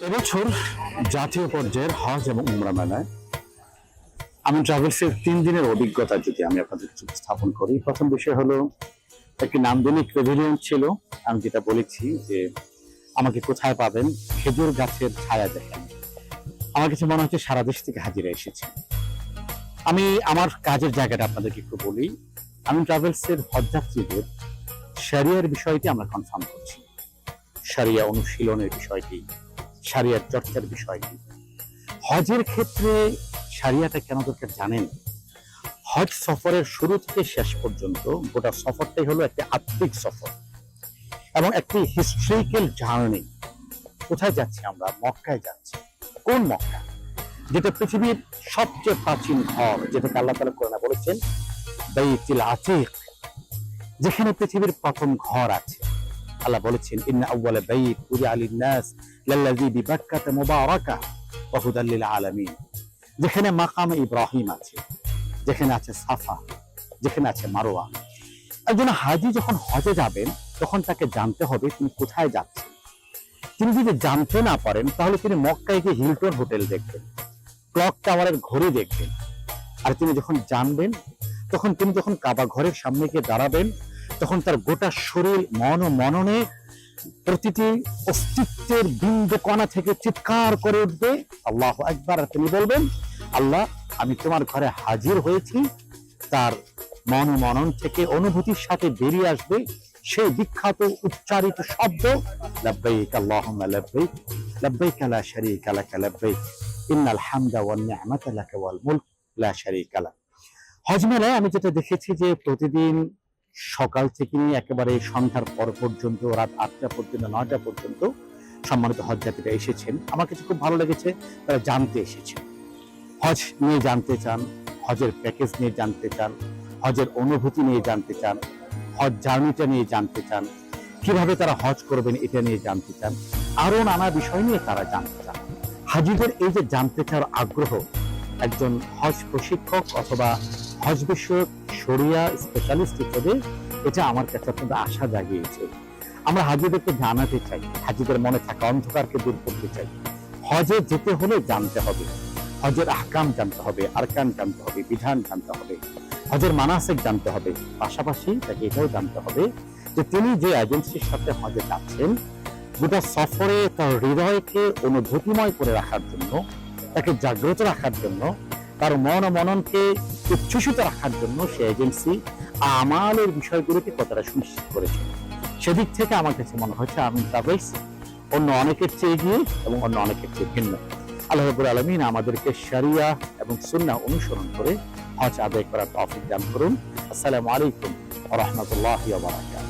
এবছর জাতীয় পর্যায়ের হজ এবং উমরা মেলায় আমি ট্রাভেলসের 3 দিনের অভিজ্ঞতা যদি আমি আপনাদের উপস্থাপন করি। প্রথম বিষয় হলো, একটি নান্দনিক প্যাভিলিয়ন ছিল। আমি যেটা বলেছি যে আমাকে কোথায় পাবেন, খেজুর গাছের ছায়া দেখেন। আমার কাছে মনে হচ্ছে সারা দেশ থেকে হাজিরা এসেছে। আমি আমার কাজের জায়গাটা আপনাদেরকে একটু বলি। আমি ট্রাভেলসের হজযাত্রীদের শরিয়ার বিষয়টি আমরা কনফার্ম করছি, শরিয়া অনুশীলনের বিষয়টি, শরিয়ার চর্চার বিষয়টি। হজের ক্ষেত্রে শরিয়াটা কেন দরকার জানেন? হজ সফরের শুরু থেকে শেষ পর্যন্ত গোটা সফরটাই হলো একটি আত্মিক সফর এবং একটি হিস্ট্রিক্যাল জার্নি। কোথায় যাচ্ছি আমরা? মক্কায় যাচ্ছি। কোন মক্কা? যেটা পৃথিবীর সবচেয়ে প্রাচীন ঘর, যেটাকে আল্লাহ তাআলা কোরআনে বলেছেন বাইতুল আতীক, যেখানে পৃথিবীর প্রথম ঘর আছে। আল্লাহ বলেছেন ইন্না আউওয়ালা বাইত উদিআ লিন-নাস লাল্লাযী বিবাক্কাতা মুবারাকা ওয়া হুদাল লিল আলামিন। যেখানে মাকাম ইব্রাহিম আছে, যেখানে আছে সাফা, যেখানে আছে মারওয়া। একজন হাজী যখন হজে যাবেন তখন তাকে জানতে হবে তিনি কোথায় যাচ্ছেন। তিনি যদি জানতে না পারেন তাহলে তিনি মক্কায় গিয়ে হিলটন হোটেল দেখবেন, ক্লক টাওয়ারের ঘড়ি দেখবেন। আর তিনি যখন জানবেন তখন তিনি যখন কাবা ঘরের সামনে গিয়ে দাঁড়াবেন তখন তার গোটা শরীর মন ও মননে প্রতিটি অস্তিত্বের বিন্দু কণা থেকে চিৎকার করে উঠবে আল্লাহু আকবার। আর তিনি বলবেন, আল্লাহ আমি তোমার ঘরে হাজির হয়েছি। তার মন ও মনন থেকে অনুভূতির সাথে বেরিয়ে আসবে সেই বিখ্যাত উচ্চারিত শব্দ লাব্বাইক আল্লাহুম্মা লাব্বাইক লাব্বাইক লা শারীকা লাক লাব্বাইক ইন্নাল হামদা ওয়ান নি'মাতা লাক ওয়াল মুলক লা শারীকা লাক। হজ মেলায় আমি যেটা দেখেছি যে প্রতিদিন সকাল থেকে নিয়ে একেবারে সন্ধ্যার পর পর্যন্ত, রাত 8টা পর্যন্ত, 9টা পর্যন্ত সম্মানিত হজযাত্রীরা এসেছেন। আমার কাছে খুব ভালো লেগেছে, তারা জানতে এসেছেন, হজ নিয়ে জানতে চান, হজের প্যাকেজ নিয়ে জানতে চান, হজের অনুভূতি নিয়ে জানতে চান, হজ জার্নিটা নিয়ে জানতে চান, কিভাবে তারা হজ করবেন এটা নিয়ে জানতে চান, আরো নানা বিষয় নিয়ে তারা জানতে চান। হাজিদের এই যে জানতে চাওয়ার আগ্রহ, একজন হজ প্রশিক্ষক অথবা হজ বিষয়ক শরিয়া স্পেশালিস্ট হিসেবে এটা আমার কাছে অত্যন্ত আশা জাগিয়েছে। আমরা হাজিদেরকে জানাতে চাই, হাজিদের মনে থাকা অন্ধকারকে দূর করতে চাই। হজে যেতে হলে জানতে হবে, হজের আহকাম জানতে হবে, আরকান জানতে হবে, বিধান জানতে হবে, হজের মানাসিক জানতে হবে। পাশাপাশি তাকে এটাও জানতে হবে যে তিনি যে এজেন্সির সাথে হজে যাচ্ছেন, গোটা সফরে তার হৃদয়কে অনুভূতিময় করে রাখার জন্য, তাকে জাগ্রত রাখার জন্য, তার মন ও মননকে উচ্ছ্বসিত রাখার জন্য সে এজেন্সি আমালের বিষয়গুলোকে কতটা সুনিশ্চিত করেছে। সেদিক থেকে আমার কাছে মনে হচ্ছে আমি ট্রাভেলস অন্য অনেকের চেয়ে এগিয়ে এবং অন্য অনেকের চেয়ে ভিন্ন। আল্লাহ রাব্বুল আলামিন আমাদেরকে শরিয়া এবং সুন্নাহ অনুসরণ করে হজ আদায় করার তৌফিক দান করুন। আসসালামু আলাইকুম ওয়া রাহমাতুল্লাহি ওয়া বারাকাতুহু।